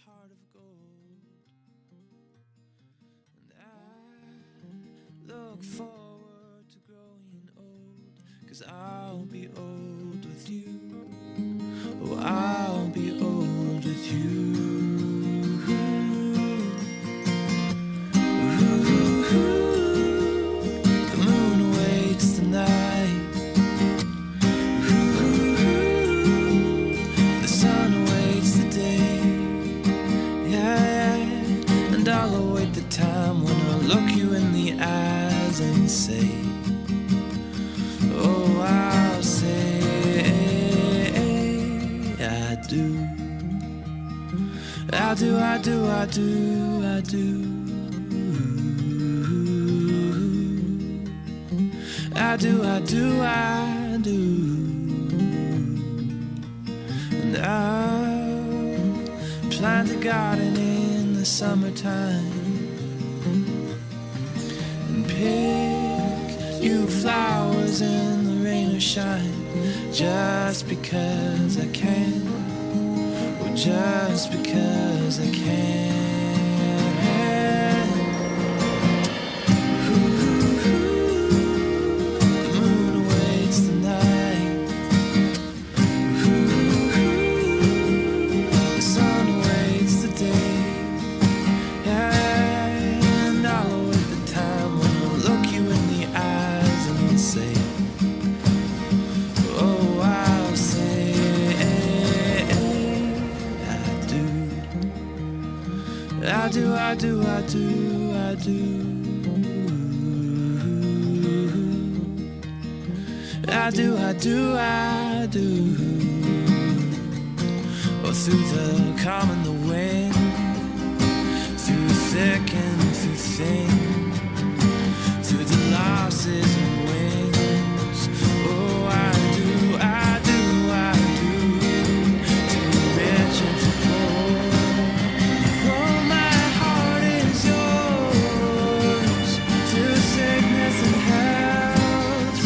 heart of gold. And I look forward to growing old, 'cause I'll be old with you. Oh, I'll be old with you. The moon waits the night. The sun awaits the day. Yeah, and I'll await the time when I'll look you in the eyes and say, oh, I'll say I do. I do, I do, I do, I do. I do, I do, I do. And I'll plant a garden in the summertime and pick you flowers in the rain or shine, just because I can, or just because I can. I do, I do, I do, I do. I do, I do, I do. Oh, through the calm and the wind, through thick and through thin, through the losses and wins. Oh, I do, I do, I do. Through the rich and the poor. Oh, my heart is yours. Through sickness and health.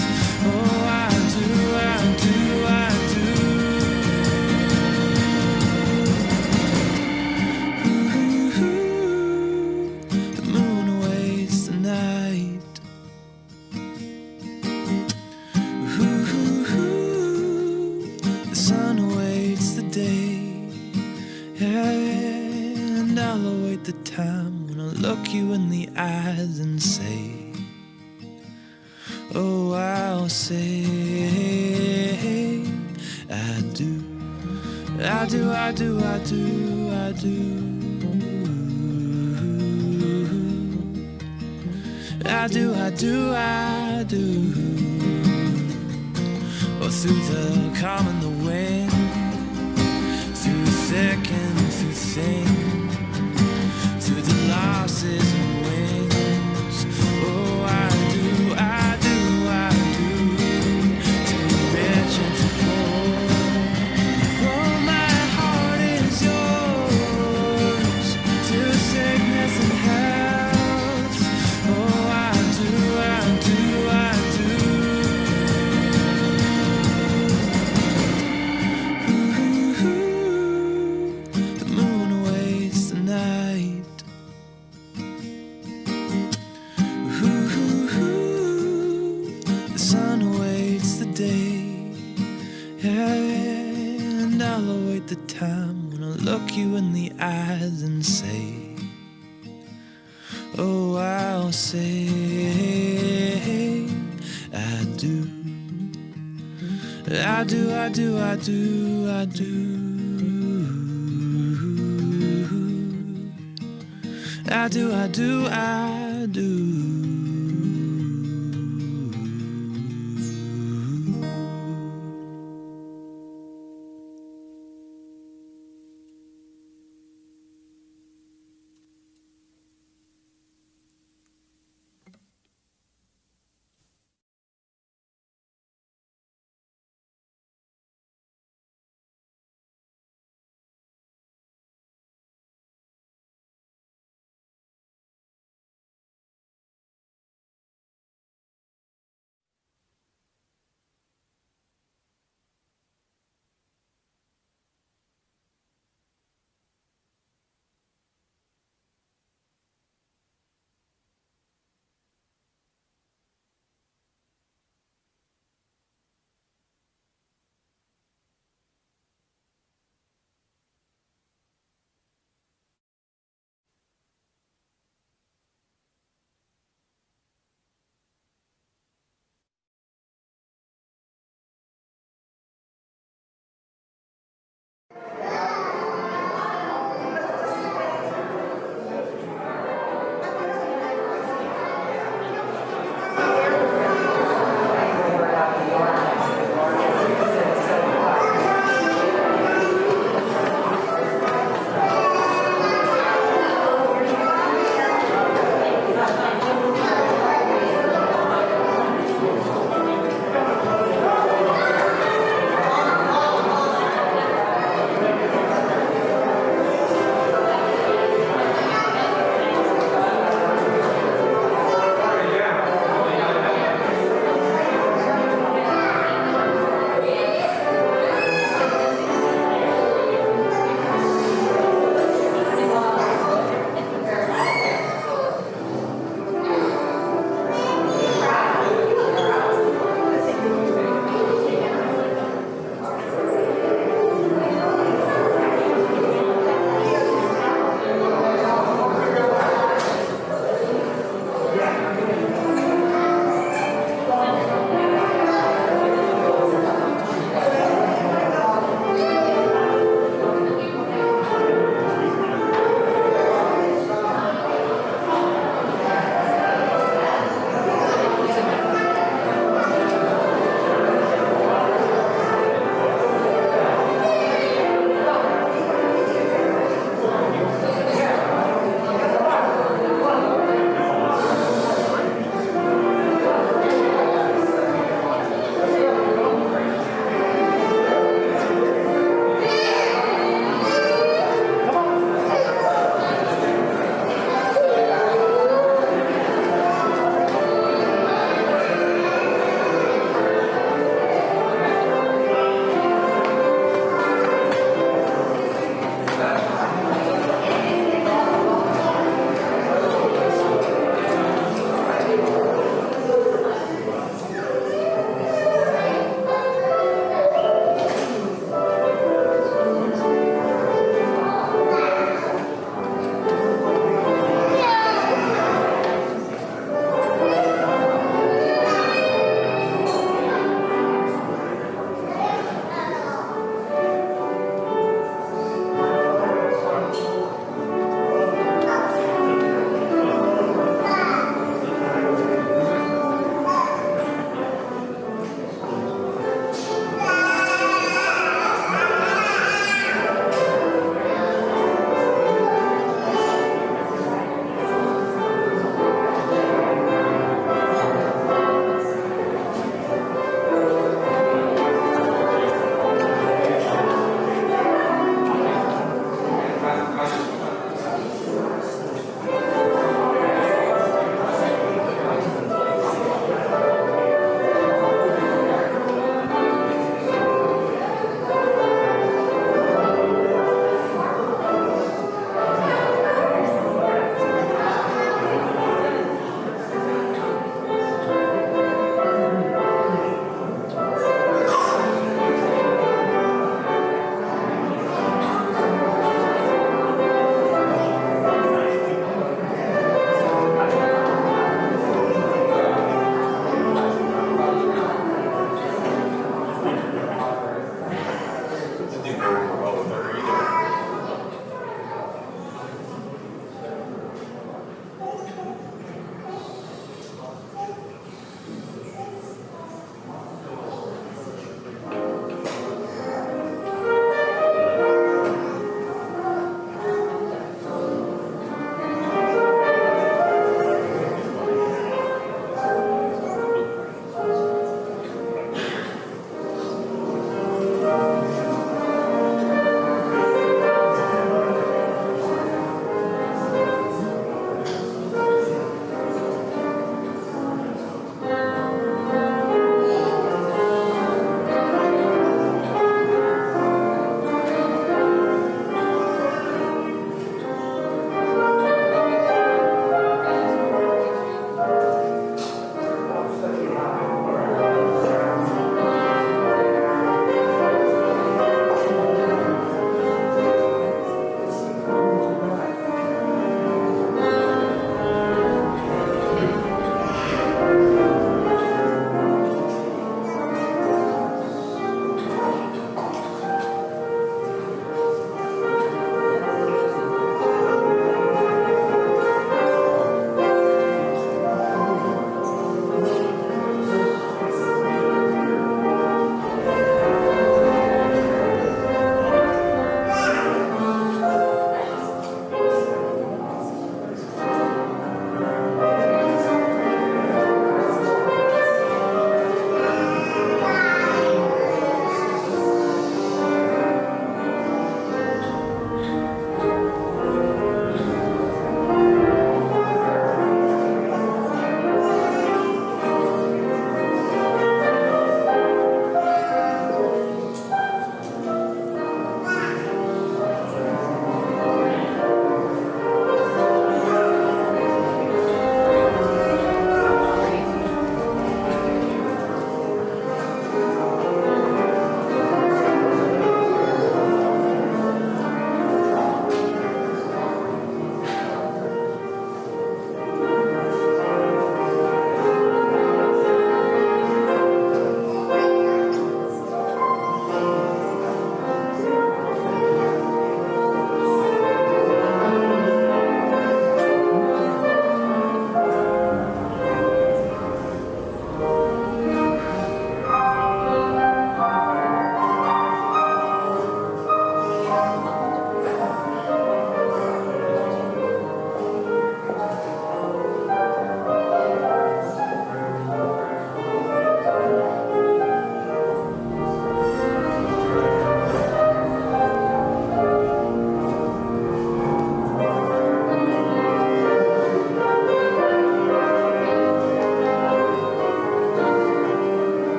Oh, I do, I do, I do. The moon awaits the night. The sun awaits the day. And I'll await the time when I'll look you in the eyes and say, oh, I'll say I do. I do, I do, I do, I do. I do, I do, I do. Oh, through the calm and the wind, through thick and through thin, through the losses and wins. Oh, I do, I do, I do. Through the rich and the poor. Oh, my heart is yours. Through sickness and health. Oh, I do, I do, I do. The moon awaits the night. The sun awaits the day. And I'll await the time when I'll look you in the eyes and say, oh, I'll say I do. I do, I do, I do, I do. I do, I do, I do.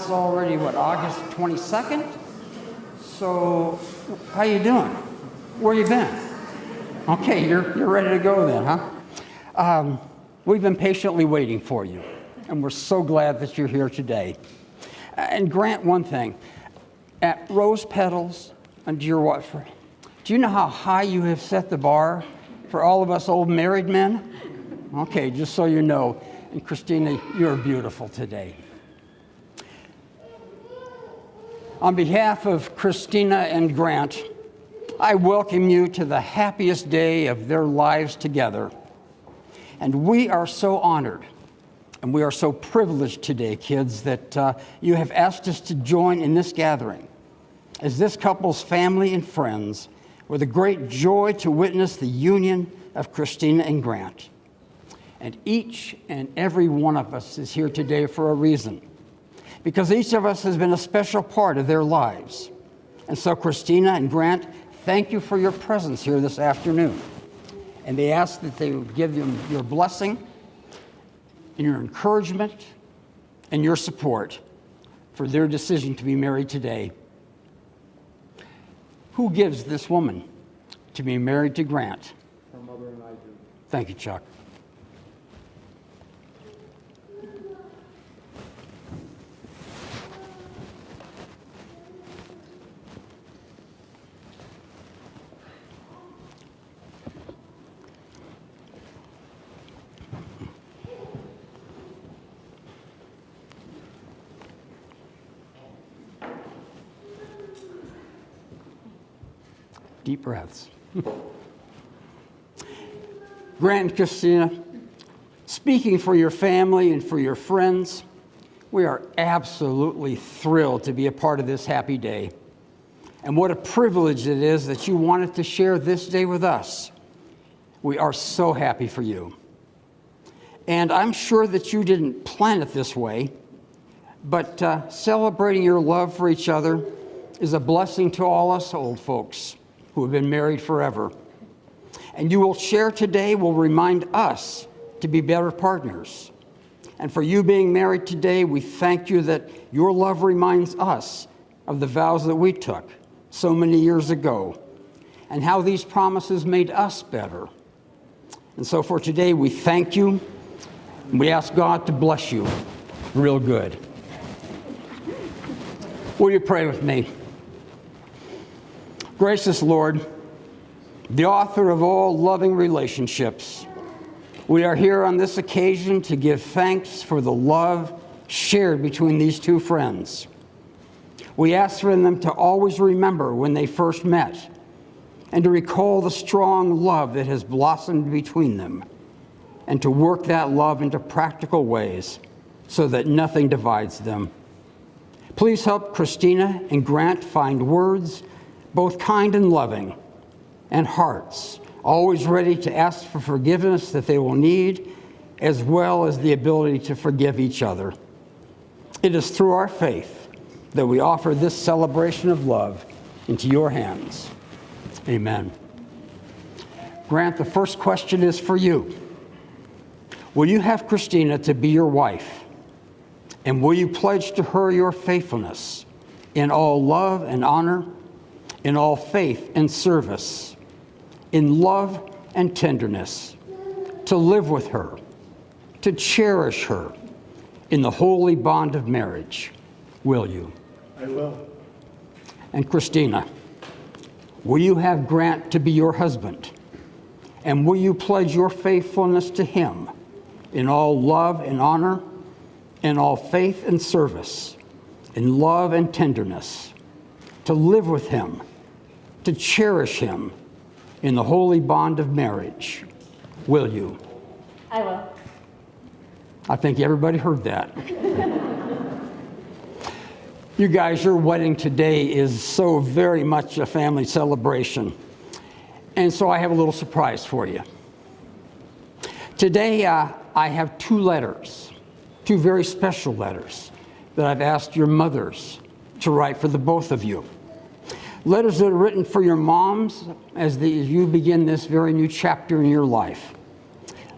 it's already, August 22nd? So, how you doing? Where you been? Okay, you're ready to go then, huh? We've been patiently waiting for you, and we're so glad that you're here today. And Grant, one thing. At Rose Petals and Dear Watford, do you know how high you have set the bar for all of us old married men? Okay, just so you know. And Kristina, you're beautiful today. On behalf of Kristina and Grant, I welcome you to the happiest day of their lives together. And we are so honored and we are so privileged today, kids, that you have asked us to join in this gathering as this couple's family and friends with a great joy to witness the union of Kristina and Grant. And each and every one of us is here today for a reason, because each of us has been a special part of their lives. And so Kristina and Grant, thank you for your presence here this afternoon. And they ask that they would give them your blessing and your encouragement and your support for their decision to be married today. Who gives this woman to be married to Grant? Her mother and I do. Thank you, Chuck. Deep breaths. Grant and Kristina, speaking for your family and for your friends, we are absolutely thrilled to be a part of this happy day. And what a privilege it is that you wanted to share this day with us. We are so happy for you. And I'm sure that you didn't plan it this way, but celebrating your love for each other is a blessing to all us old folks who have been married forever. And you will share today will remind us to be better partners. And for you being married today, we thank you that your love reminds us of the vows that we took so many years ago and how these promises made us better. And so for today, we thank you and we ask God to bless you real good. Will you pray with me? Gracious Lord, the author of all loving relationships, we are here on this occasion to give thanks for the love shared between these two friends. We ask for them to always remember when they first met and to recall the strong love that has blossomed between them and to work that love into practical ways so that nothing divides them. Please help Kristina and Grant find words both kind and loving, and hearts always ready to ask for forgiveness that they will need, as well as the ability to forgive each other. It is through our faith that we offer this celebration of love into your hands. Amen. Grant, the first question is for you. Will you have Kristina to be your wife? And will you pledge to her your faithfulness in all love and honor, in all faith and service, in love and tenderness, to live with her, to cherish her in the holy bond of marriage? Will you? I will. And Kristina, will you have Grant to be your husband? And will you pledge your faithfulness to him in all love and honor, in all faith and service, in love and tenderness, to live with him, to cherish him in the holy bond of marriage? Will you? I will. I think everybody heard that. You guys, your wedding today is so very much a family celebration. And so I have a little surprise for you. Today, I have two letters, two very special letters that I've asked your mothers to write for the both of you. Letters that are written for your moms as you begin this very new chapter in your life.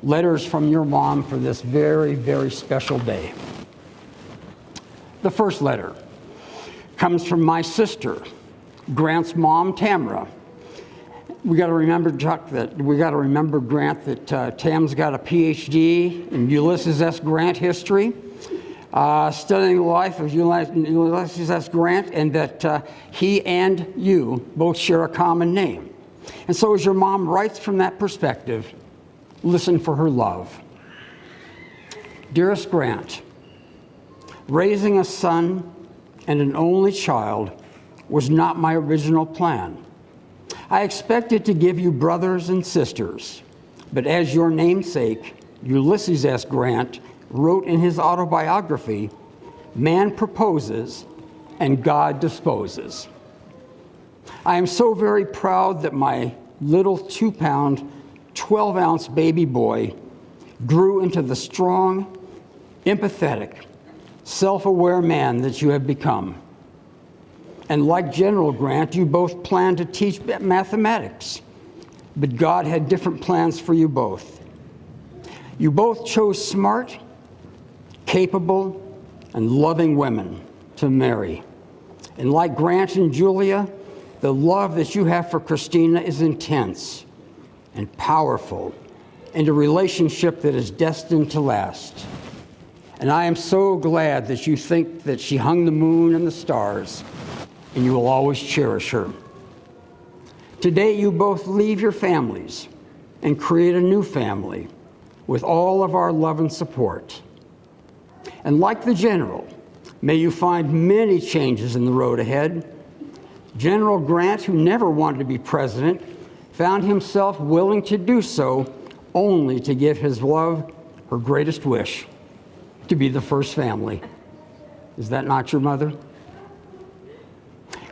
Letters from your mom for this very, very special day. The first letter comes from my sister, Grant's mom, Tamara. We got to remember, Chuck, that Grant, that Tam's got a PhD in Ulysses S. Grant history, studying the life of Ulysses S. Grant, and that he and you both share a common name. And so as your mom writes from that perspective, listen for her love. Dearest Grant, raising a son and an only child was not my original plan. I expected to give you brothers and sisters, but as your namesake, Ulysses S. Grant, wrote in his autobiography, man proposes and God disposes. I am so very proud that my little 2-pound, 12-ounce baby boy grew into the strong, empathetic, self-aware man that you have become. And like General Grant, you both planned to teach mathematics, but God had different plans for you both. You both chose smart, capable, and loving women to marry. And like Grant and Julia, the love that you have for Kristina is intense and powerful, and a relationship that is destined to last. And I am so glad that you think that she hung the moon and the stars, and you will always cherish her. Today, you both leave your families and create a new family with all of our love and support. And like the General, may you find many changes in the road ahead. General Grant, who never wanted to be president, found himself willing to do so only to give his love her greatest wish, to be the first family. Is that not your mother?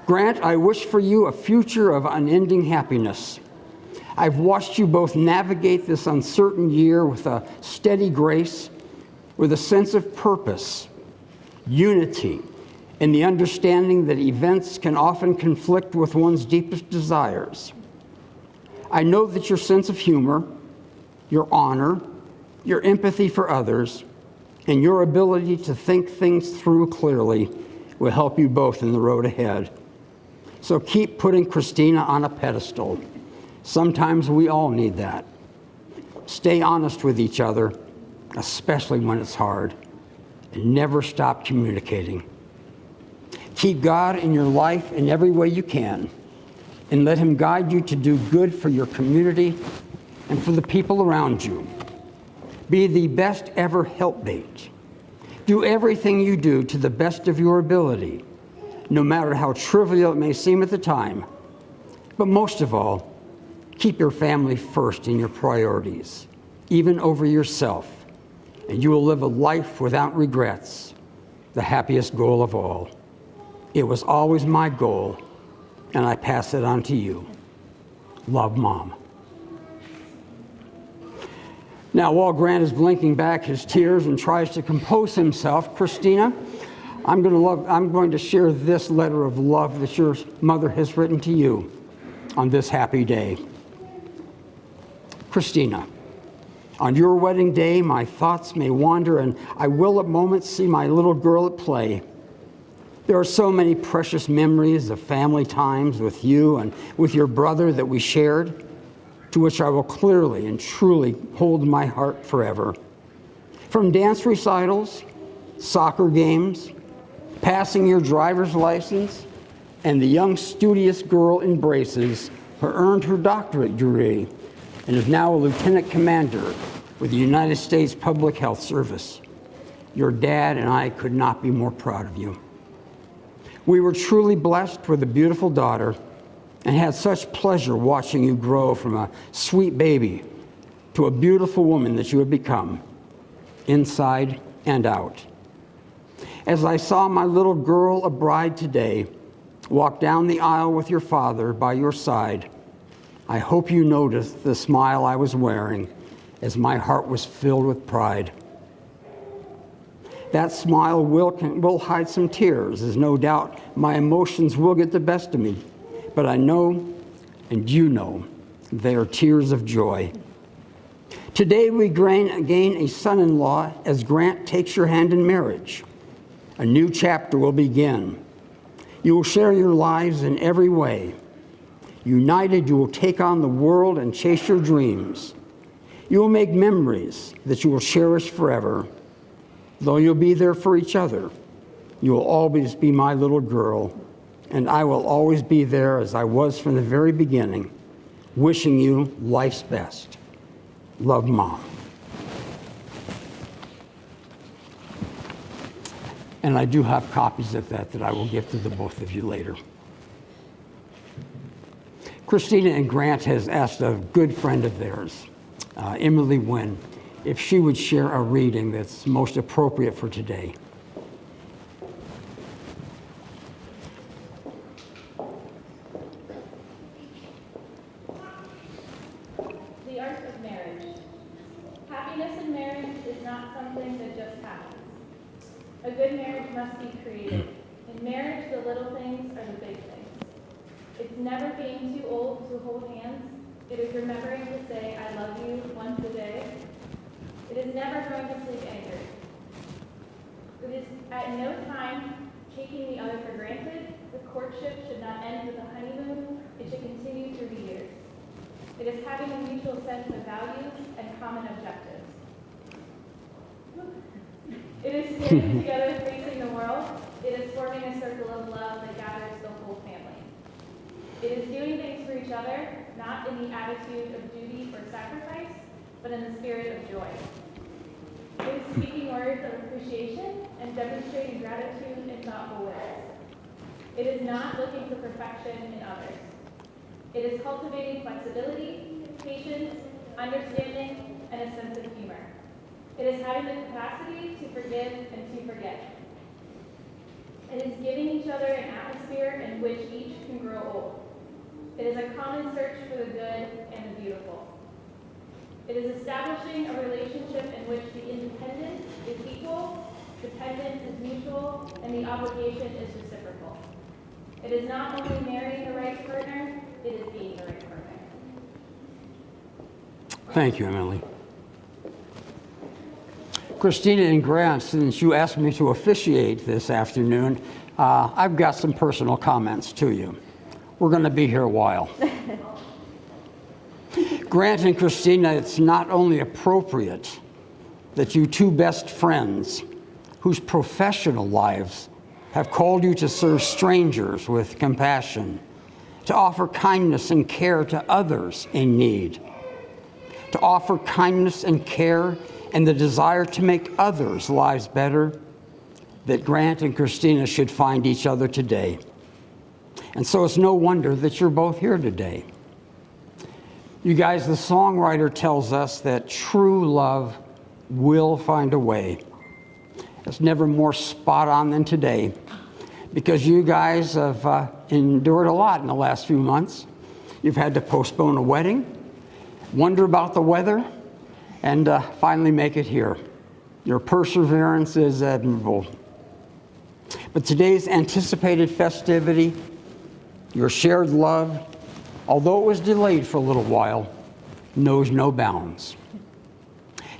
Grant, I wish for you a future of unending happiness. I've watched you both navigate this uncertain year with a steady grace, with a sense of purpose, unity, and the understanding that events can often conflict with one's deepest desires. I know that your sense of humor, your honor, your empathy for others, and your ability to think things through clearly will help you both in the road ahead. So keep putting Kristina on a pedestal. Sometimes we all need that. Stay honest with each other, especially when it's hard, and never stop communicating. Keep God in your life in every way you can, and let him guide you to do good for your community and for the people around you. Be the best ever helpmate. Do everything you do to the best of your ability, no matter how trivial it may seem at the time. But most of all, keep your family first in your priorities, even over yourself, and you will live a life without regrets, the happiest goal of all. It was always my goal, and I pass it on to you. Love, Mom. Now, while Grant is blinking back his tears and tries to compose himself, Kristina, I'm going to share this letter of love that your mother has written to you on this happy day. Kristina, on your wedding day, my thoughts may wander, and I will at moments see my little girl at play. There are so many precious memories of family times with you and with your brother that we shared, to which I will clearly and truly hold my heart forever. From dance recitals, soccer games, passing your driver's license, and the young studious girl in braces who earned her doctorate degree and is now a lieutenant commander with the United States Public Health Service. Your dad and I could not be more proud of you. We were truly blessed with a beautiful daughter and had such pleasure watching you grow from a sweet baby to a beautiful woman that you have become, inside and out. As I saw my little girl, a bride today, walk down the aisle with your father by your side, I hope you noticed the smile I was wearing as my heart was filled with pride. That smile will hide some tears, as no doubt my emotions will get the best of me. But I know, and you know, they are tears of joy. Today we gain a son-in-law as Grant takes your hand in marriage. A new chapter will begin. You will share your lives in every way. United, you will take on the world and chase your dreams. You will make memories that you will cherish forever. Though you'll be there for each other, you will always be my little girl, and I will always be there as I was from the very beginning, wishing you life's best. Love, Mom. And I do have copies of that I will give to the both of you later. Kristina and Grant has asked a good friend of theirs, Emily Wynn, if she would share a reading that's most appropriate for today. The art of marriage. Happiness in marriage is not something that just happens. A good marriage must be created. In marriage, the little things are the big things. It's never being too old to hold hands. It is remembering to say, I love you once a day. It is never going to sleep anchored. It is at no time taking the other for granted. The courtship should not end with a honeymoon. It should continue through the years. It is having a mutual sense of values and common objectives. It is standing together facing the world. It is forming a circle of love that gathers the whole family. It is doing things for each other, not in the attitude of duty or sacrifice, but in the spirit of joy. It is speaking words of appreciation and demonstrating gratitude in thoughtful ways. It is not looking for perfection in others. It is cultivating flexibility, patience, understanding, and a sense of humor. It is having the capacity to forgive and to forget. It is giving each other an atmosphere in which each can grow old. It is a common search for the good and the beautiful. It is establishing a relationship in which the independence is equal, dependence is mutual, and the obligation is reciprocal. It is not only marrying the right partner, it is being the right partner. Thank you, Emily. Kristina and Grant, since you asked me to officiate this afternoon, I've got some personal comments to you. We're going to be here a while. Grant and Kristina, it's not only appropriate that you two best friends whose professional lives have called you to serve strangers with compassion, to offer kindness and care to others in need, to offer kindness and care and the desire to make others' lives better, that Grant and Kristina should find each other today. And so it's no wonder that you're both here today. You guys, the songwriter tells us that true love will find a way. It's never more spot on than today, because you guys have endured a lot in the last few months. You've had to postpone a wedding, wonder about the weather, and finally make it here. Your perseverance is admirable. But today's anticipated festivity, your shared love, although it was delayed for a little while, knows no bounds.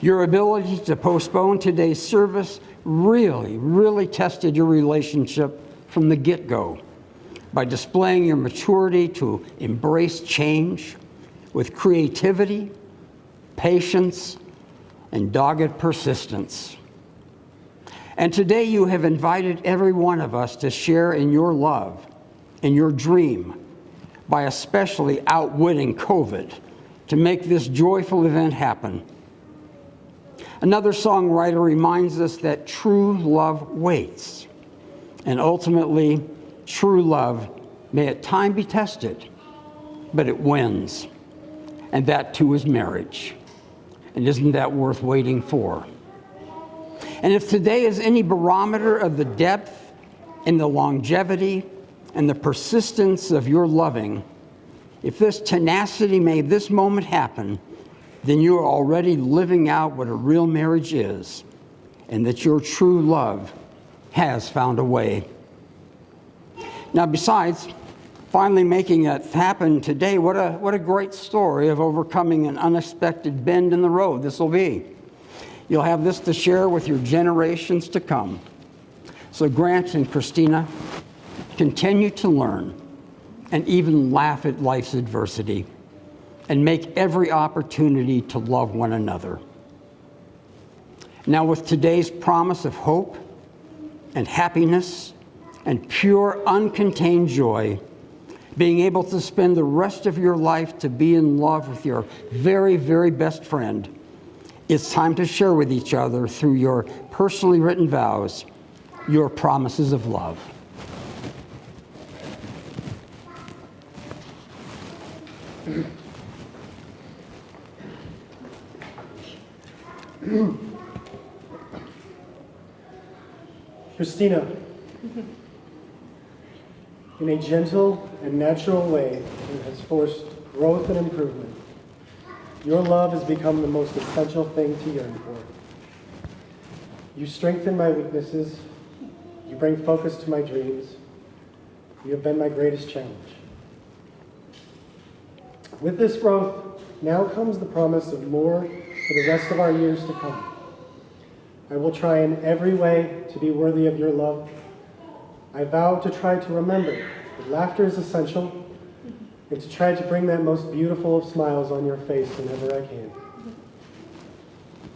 Your ability to postpone today's service really tested your relationship from the get-go by displaying your maturity to embrace change with creativity, patience, and dogged persistence. And today you have invited every one of us to share in your love and your dream by especially outwitting COVID to make this joyful event happen. Another songwriter reminds us that true love waits, and ultimately, true love may at times be tested, but it wins, and that too is marriage. And isn't that worth waiting for? And if today is any barometer of the depth and the longevity and the persistence of your loving, if this tenacity made this moment happen, then you are already living out what a real marriage is, and that your true love has found a way. Now, besides finally making it happen today, what a great story of overcoming an unexpected bend in the road this will be. You'll have this to share with your generations to come. So Grant and Kristina, continue to learn and even laugh at life's adversity and make every opportunity to love one another. Now, with today's promise of hope and happiness and pure, uncontained joy, being able to spend the rest of your life to be in love with your very, very best friend, it's time to share with each other through your personally written vows your promises of love. Kristina, in a gentle and natural way that has forced growth and improvement, your love has become the most essential thing to yearn for. You strengthen my weaknesses. You bring focus to my dreams. You have been my greatest challenge. With this growth, now comes the promise of more for the rest of our years to come. I will try in every way to be worthy of your love. I vow to try to remember that laughter is essential and to try to bring that most beautiful of smiles on your face whenever I can.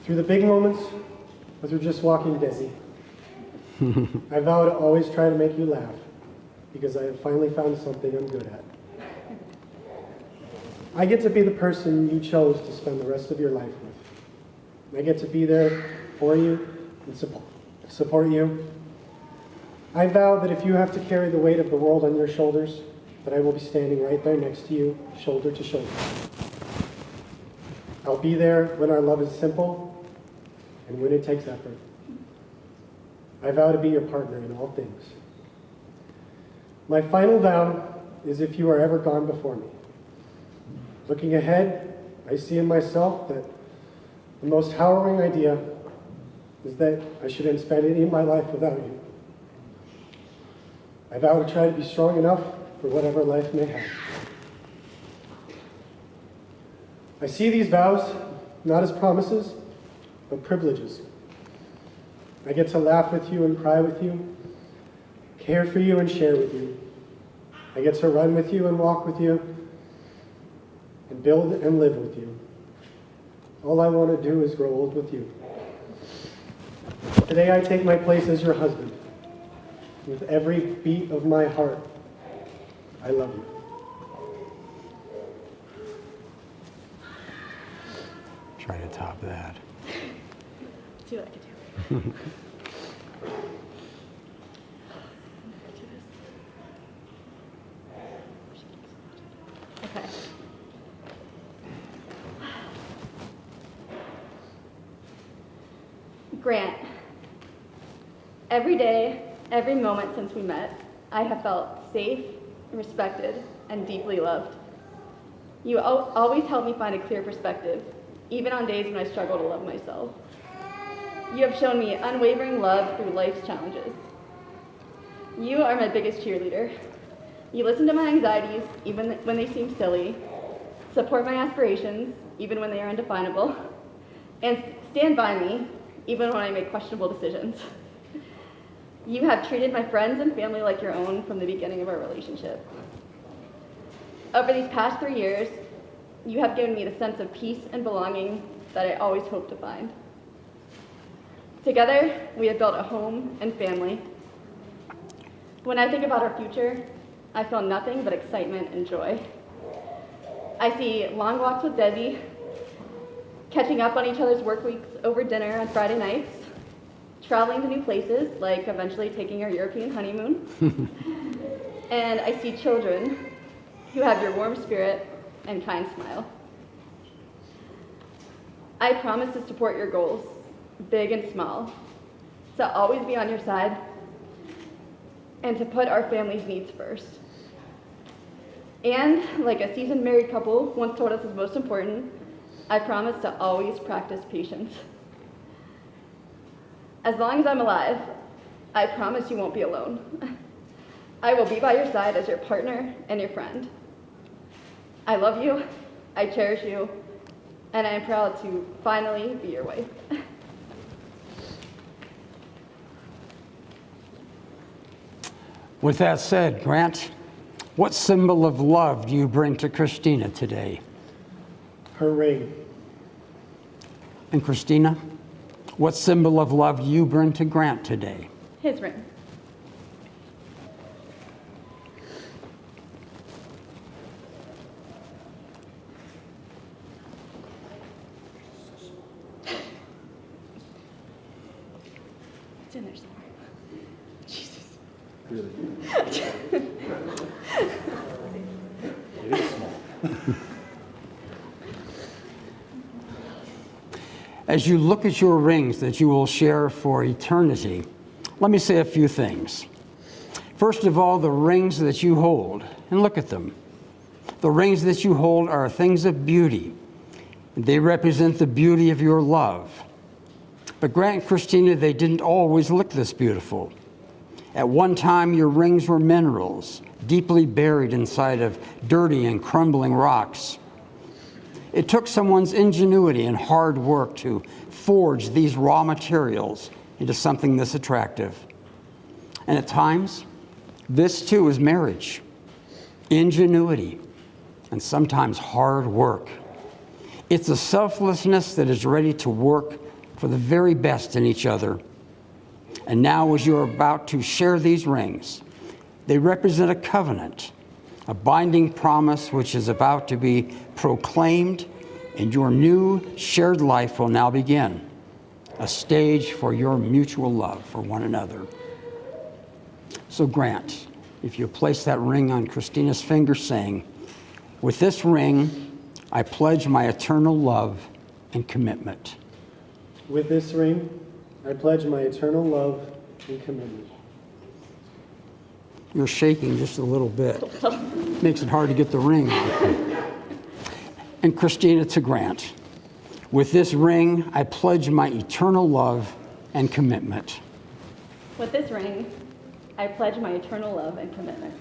Through the big moments, or through just walking dizzy, I vow to always try to make you laugh because I have finally found something I'm good at. I get to be the person you chose to spend the rest of your life with. I get to be there for you and support you. I vow that if you have to carry the weight of the world on your shoulders, that I will be standing right there next to you, shoulder to shoulder. I'll be there when our love is simple and when it takes effort. I vow to be your partner in all things. My final vow is if you are ever gone before me. Looking ahead, I see in myself that the most harrowing idea is that I shouldn't spend any of my life without you. I vow to try to be strong enough for whatever life may have. I see these vows not as promises, but privileges. I get to laugh with you and cry with you, care for you and share with you. I get to run with you and walk with you, and build and live with you. All I want to do is grow old with you. Today I take my place as your husband. With every beat of my heart, I love you. Try to top that. See what I can do. Okay. Grant, every day, every moment since we met, I have felt safe, respected, and deeply loved. You always help me find a clear perspective, even on days when I struggle to love myself. You have shown me unwavering love through life's challenges. You are my biggest cheerleader. You listen to my anxieties, even when they seem silly, support my aspirations, even when they are undefinable, and stand by me, even when I make questionable decisions. You have treated my friends and family like your own from the beginning of our relationship. Over these past 3 years, you have given me the sense of peace and belonging that I always hoped to find. Together, we have built a home and family. When I think about our future, I feel nothing but excitement and joy. I see long walks with Desi, catching up on each other's work weeks over dinner on Friday nights, traveling to new places, like eventually taking our European honeymoon. And I see children who have your warm spirit and kind smile. I promise to support your goals, big and small, to always be on your side, and to put our family's needs first. And like a seasoned married couple once told us is most important, I promise to always practice patience. As long as I'm alive, I promise you won't be alone. I will be by your side as your partner and your friend. I love you, I cherish you, and I am proud to finally be your wife. With that said, Grant, what symbol of love do you bring to Kristina today? Her ring. And Kristina, what symbol of love do you bring to Grant today? His ring. It's in there somewhere. Jesus. Really? It is small. As you look at your rings that you will share for eternity, let me say a few things. First of all, the rings that you hold, and look at them. The rings that you hold are things of beauty. They represent the beauty of your love. But Grant and Kristina, they didn't always look this beautiful. At one time, your rings were minerals, deeply buried inside of dirty and crumbling rocks. It took someone's ingenuity and hard work to forge these raw materials into something this attractive. And at times, this too is marriage, ingenuity, and sometimes hard work. It's a selflessness that is ready to work for the very best in each other. And now, as you're about to share these rings, they represent a covenant, a binding promise which is about to be proclaimed, and your new shared life will now begin, a stage for your mutual love for one another. So Grant, if you place that ring on Kristina's finger, saying, "With this ring, I pledge my eternal love and commitment." With this ring, I pledge my eternal love and commitment. You're shaking just a little bit. Makes it hard to get the ring. And Kristina, to Grant, with this ring, I pledge my eternal love and commitment. With this ring, I pledge my eternal love and commitment.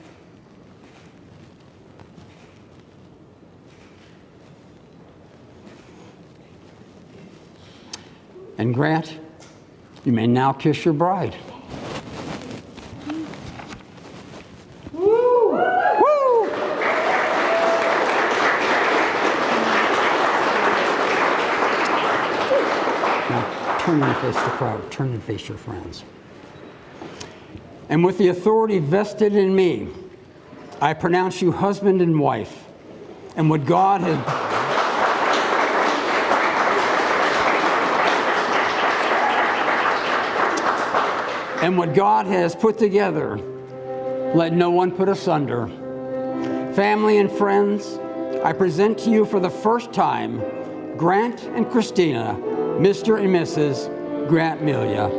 And Grant, you may now kiss your bride. Woo! Woo! Now, turn and face the crowd. Turn and face your friends. And with the authority vested in me, I pronounce you husband and wife. And what God has... And what God has put together, let no one put asunder. Family and friends, I present to you for the first time, Grant and Kristina, Mr. and Mrs. Grant Melia.